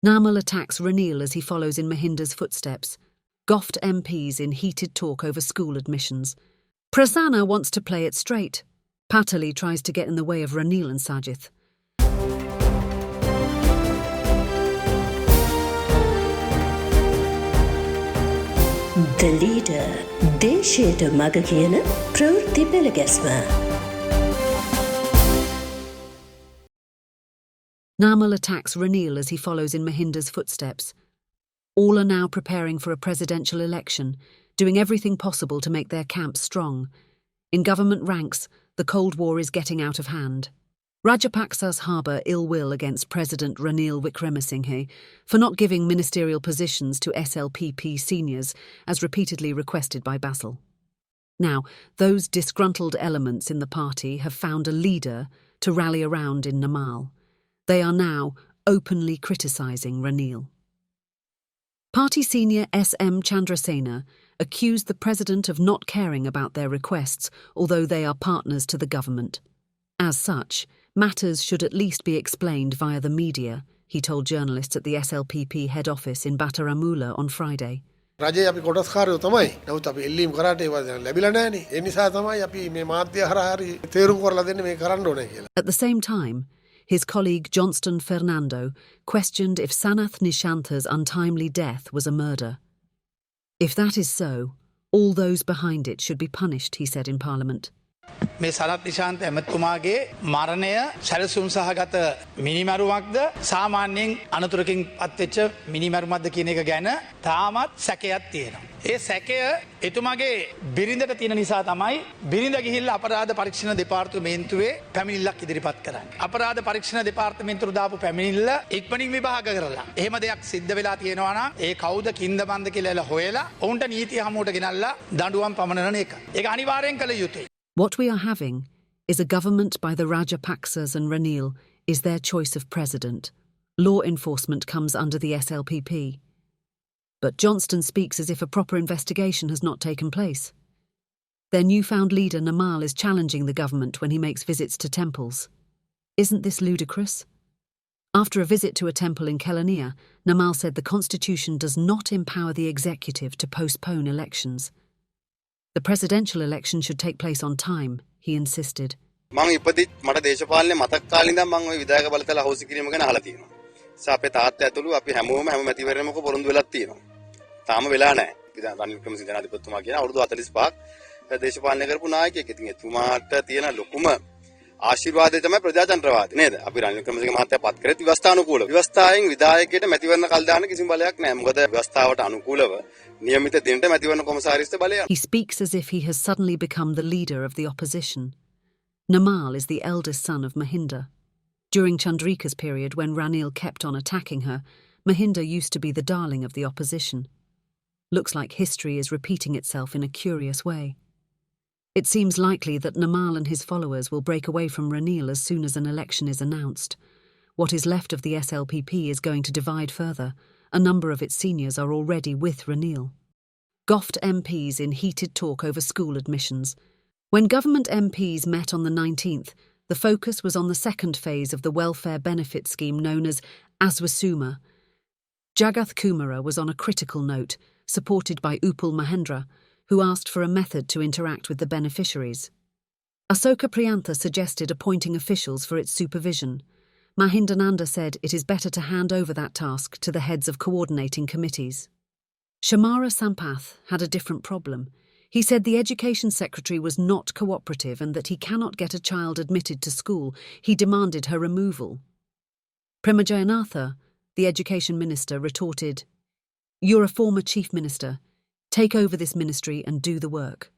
Namal attacks Ranil as he follows in Mahinda's footsteps. Goffed MPs in heated talk over school admissions. Prasanna wants to play it straight. Patali tries to get in the way of Ranil and Sajith. The leader, දේශයට මග කියන ප්‍රවෘත්ති පෙළගැස්ම. Namal attacks Ranil as he follows in Mahinda's footsteps. All are now preparing for a presidential election, doing everything possible to make their camp strong. In government ranks, the Cold War is getting out of hand. Rajapaksa's harbour ill will against President Ranil Wickremesinghe for not giving ministerial positions to SLPP seniors, as repeatedly requested by Basil. Now, those disgruntled elements in the party have found a leader to rally around in Namal. They are now openly criticising Ranil. Party senior S.M. Chandrasena accused the president of not caring about their requests, although they are partners to the government. As such, matters should at least be explained via the media, he told journalists at the SLPP head office in Bataramula on Friday. රජයේ අපි කොටස්කාරයෝ තමයි. නමුත් අපි එල්ලීම් කරාට ඒවා ලැබිලා නැහනේ. ඒ නිසා තමයි අපි මේ මාධ්‍ය හරහා හරි තේරුම් කරලා දෙන්නේ මේ කරන්න ඕනේ කියලා. At the same time, his colleague Johnston Fernando questioned if Sanath Nishanta's untimely death was a murder. If that is so, all those behind it should be punished, he said in Parliament. මේ සරත් නිශාන්ත ඇමතුමාගේ මරණය සැලසුම් සහගත මිනිමරුවක්ද සාමාන්‍යයෙන් අනතුරකින් පත්වෙච්ච මිනිමරුවක්ද කියන එක ගැන තාමත් සැකයක් තියෙනවා. ඒ සැකය එතුමාගේ බිරිඳට තියෙන නිසා තමයි බිරිඳ ගිහිල්ලා අපරාධ පරීක්ෂණ දෙපාර්තමේන්තුවේ පැමිණිල්ලක් ඉදිරිපත් කරන්නේ. අපරාධ පරීක්ෂණ දෙපාර්තමේන්තුවට දාපු පැමිණිල්ල ඉක්මනින් විභාග කරලා. එහෙම දෙයක් සිද්ධ වෙලා තියෙනවා නම් ඒ කවුද කින්දබන්ද කියලා හොයලා ඔවුන්ට නීතිය හමුවට ගෙනල්ලා දඬුවම් පමනන එක. ඒක අනිවාර්යෙන් කළ යුතුයි. What we are having is a government by the Rajapaksas and Ranil is their choice of president. Law enforcement comes under the SLPP. But Johnston speaks as if a proper investigation has not taken place. Their newfound leader Namal is challenging the government when he makes visits to temples. Isn't this ludicrous? After a visit to a temple in Kellania, Namal said the constitution does not empower the executive to postpone elections. The presidential election should take place on time, he insisted. මම ඉපදිත් මට දේශපාලනේ මතක කාලේ ඉඳන් මම ওই විධායක බලතල house කිරීම ගැන අහලා තියෙනවා. අපි තාත්තා ඇතුළු අපි හැමෝම හැම මැතිවරණයකම පොරොන්දු වෙලක් තියෙනවා. තාම වෙලා නැහැ. ඉතින් රනිල් වික්‍රමසිංහ ජනාධිපතිතුමා කියන අවුරුදු 45ක් දේශපාලනය කරපු නායකයෙක්. ඉතින් එතුමාට තියෙන ලොකුම ආශිර්වාදය තමයි ප්‍රජාතන්ත්‍රවාදී නේද? අපි රනිල් වික්‍රමසිංහ මහත්තයා පත් කරේ ව්‍යවස්ථානුකූලව. ව්‍යවස්ථාවෙන් විධායකයට මැතිවරණ කල් දාන්න කිසිම බලයක් නැහැ. මොකද ව්‍යවස්ථාවට අනුකූලව නියමිත දිනට මැතිවරණ කොමසාරිස්ට බලය. He speaks as if he has suddenly become the leader of the opposition. Namal is the eldest son of Mahinda. During Chandrika's period, when Ranil kept on attacking her, Mahinda used to be the darling of the opposition. Looks like history is repeating itself in a curious way. It seems likely that Namal and his followers will break away from Ranil as soon as an election is announced. What is left of the SLPP is going to divide further. A number of its seniors are already with Ranil. Goffed MPs in heated talk over school admissions. When government MPs met on the 19th, the focus was on the second phase of the welfare benefit scheme known as Aswasuma. Jagath Kumara was on a critical note, supported by Upul Mahendra, who asked for a method to interact with the beneficiaries. Asoka Priyantha suggested appointing officials for its supervision. Mahindananda said it is better to hand over that task to the heads of coordinating committees. Shamara Sampath had a different problem. He said the education secretary was not cooperative and that he cannot get a child admitted to school. He demanded her removal. Prema Jayanatha, the education minister, retorted, "You're a former chief minister. Take over this ministry and do the work."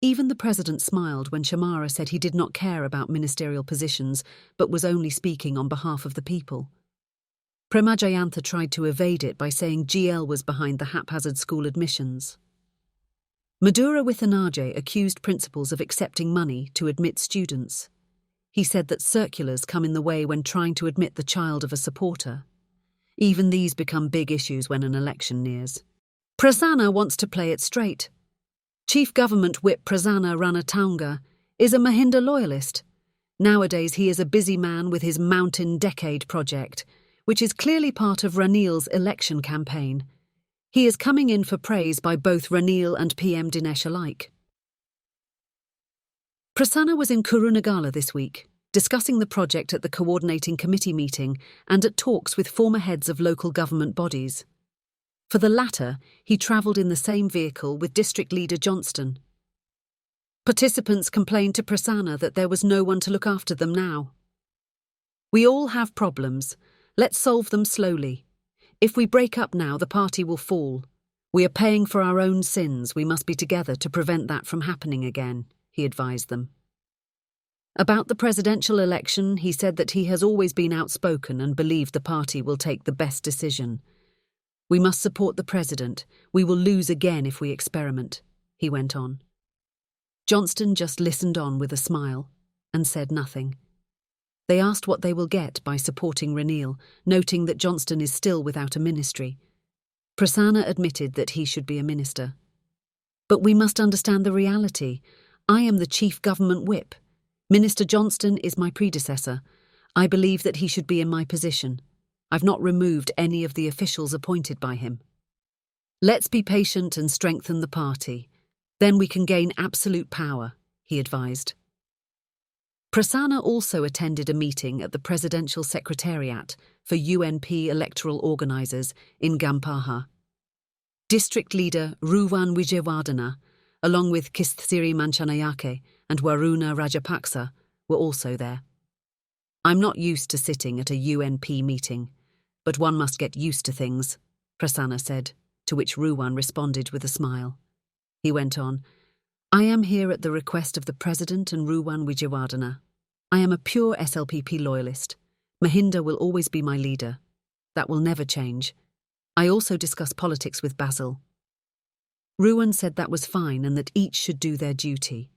Even the president smiled when Shamara said he did not care about ministerial positions, but was only speaking on behalf of the people. Prema Jayantha tried to evade it by saying GL was behind the haphazard school admissions. Madura Withanaje accused principals of accepting money to admit students. He said that circulars come in the way when trying to admit the child of a supporter. Even these become big issues when an election nears. Prasanna wants to play it straight. Chief Government Whip Prasanna Ranatanga is a Mahinda loyalist. Nowadays he is a busy man with his Mountain Decade project, which is clearly part of Ranil's election campaign. He is coming in for praise by both Ranil and PM Dinesh alike. Prasanna was in Kurunegala this week, discussing the project at the coordinating committee meeting and at talks with former heads of local government bodies. For the latter, he travelled in the same vehicle with District Leader Johnston. Participants complained to Prasanna that there was no one to look after them now. "We all have problems. Let's solve them slowly. If we break up now, the party will fall. We are paying for our own sins. We must be together to prevent that from happening again," he advised them. About the presidential election, he said that he has always been outspoken and believed the party will take the best decision. "We must support the president. We will lose again if we experiment," he went on. Johnston just listened on with a smile and said nothing. They asked what they will get by supporting Ranil, noting that Johnston is still without a ministry. Prasanna admitted that he should be a minister. "But we must understand the reality. I am the chief government whip. Minister Johnston is my predecessor. I believe that he should be in my position. I've not removed any of the officials appointed by him. Let's be patient and strengthen the party. Then we can gain absolute power," he advised. Prasanna also attended a meeting at the Presidential Secretariat for UNP electoral organisers in Gampaha. District Leader Ruwan Wijewardena, along with Kisthiri Manchanayake and Waruna Rajapaksa, were also there. "I'm not used to sitting at a UNP meeting, but one must get used to things," Prasanna said, to which Ruwan responded with a smile. He went on, "I am here at the request of the President and Ruwan Wijewardena. I am a pure SLPP loyalist. Mahinda will always be my leader. That will never change. I also discuss politics with Basil." Ruwan said that was fine and that each should do their duty.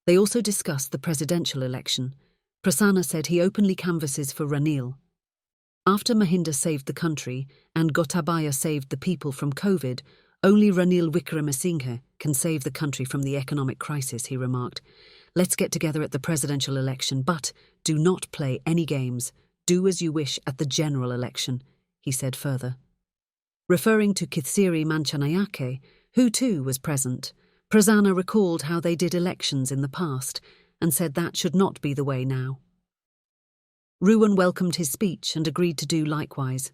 They also discussed the presidential election. Prasanna said he openly canvasses for Ranil. After Mahinda saved the country and Gotabaya saved the people from COVID, only Ranil Wickremesinghe can save the country from the economic crisis, he remarked. "Let's get together at the presidential election, but do not play any games. Do as you wish at the general election," he said further. Referring to Kithsiri Manchanayake, who too was present, Prasanna recalled how they did elections in the past and said that should not be the way now. Ruwan welcomed his speech and agreed to do likewise.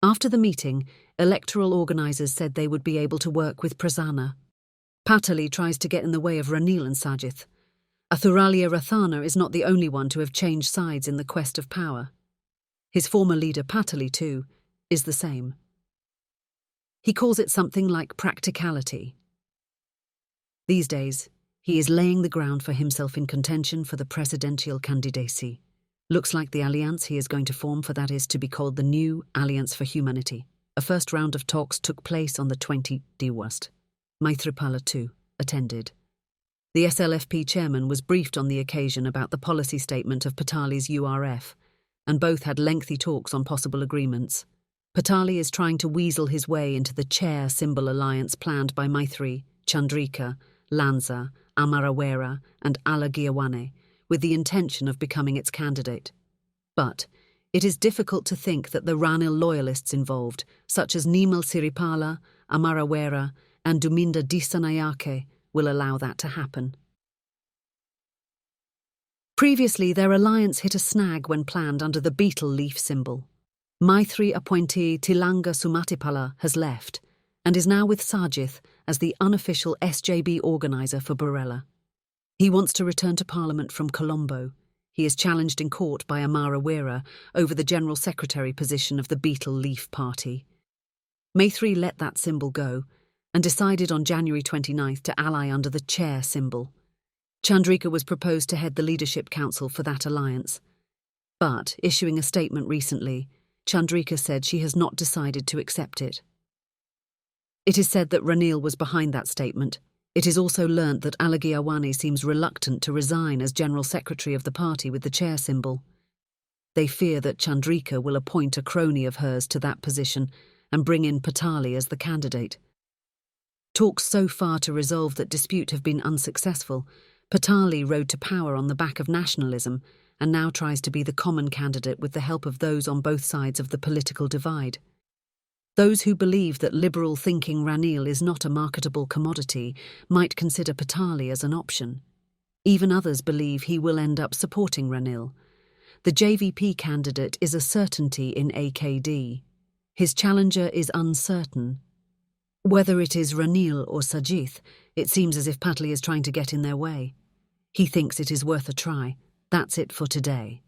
After the meeting, electoral organisers said they would be able to work with Prasanna. Patali tries to get in the way of Ranil and Sajith. Athuralia Rathana is not the only one to have changed sides in the quest of power. His former leader Patali, too, is the same. He calls it something like practicality. These days, he is laying the ground for himself in contention for the presidential candidacy. Looks like the alliance he is going to form for that is to be called the New Alliance for Humanity. A first round of talks took place on the 20th. Maithripala too attended. The SLFP chairman was briefed on the occasion about the policy statement of Patali's URF, and both had lengthy talks on possible agreements. Patali is trying to weasel his way into the chair symbol alliance planned by Maithri, Chandrika, Lanza, Amarawera and Alagiawane, with the intention of becoming its candidate. But it is difficult to think that the Ranil loyalists involved, such as Namal Siripala, Amarawera and Duminda Disanayake, will allow that to happen. Previously, their alliance hit a snag when planned under the beetle leaf symbol. Maithri appointee Tilanga Sumatipala has left and is now with Sajith as the unofficial SJB organiser for Borella. He wants to return to Parliament from Colombo. He is challenged in court by Amarawera over the General Secretary position of the Beetle Leaf Party. Maithri let that symbol go and decided on January 29th to ally under the chair symbol. Chandrika was proposed to head the Leadership Council for that alliance. But, issuing a statement recently, Chandrika said she has not decided to accept it. It is said that Ranil was behind that statement. It is also learnt that Alagiawane seems reluctant to resign as General Secretary of the party with the chair symbol. They fear that Chandrika will appoint a crony of hers to that position and bring in Patali as the candidate. Talks so far to resolve that dispute have been unsuccessful. Patali rode to power on the back of nationalism and now tries to be the common candidate with the help of those on both sides of the political divide. Those who believe that liberal-thinking Ranil is not a marketable commodity might consider Patali as an option. Even others believe he will end up supporting Ranil. The JVP candidate is a certainty in AKD. His challenger is uncertain. Whether it is Ranil or Sajith, it seems as if Patali is trying to get in their way. He thinks it is worth a try. That's it for today.